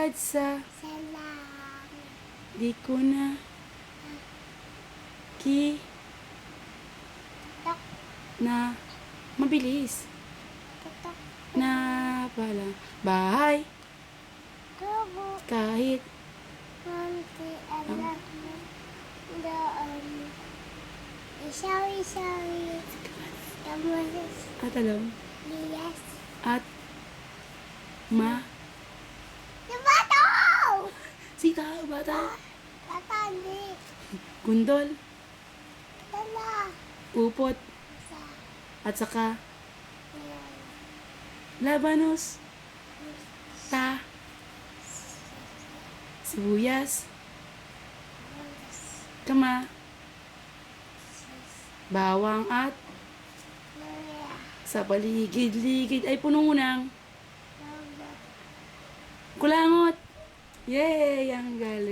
Hangad sa Salam. di ko na ki Tok. na mabilis Tok. na pala bahay Tubo. kahit Konti alam mo. Doon. Isaw-isawi. Kamulis. at alam Liyas. at ma Nabato! sita bata Tatandi. gundol Tala. upot Sa. at saka Ngayon. labanos ta sibuyas kama bawang at Luya. sa paligid-ligid ay punong unang Logo. kulangot. Yay! Ang galing.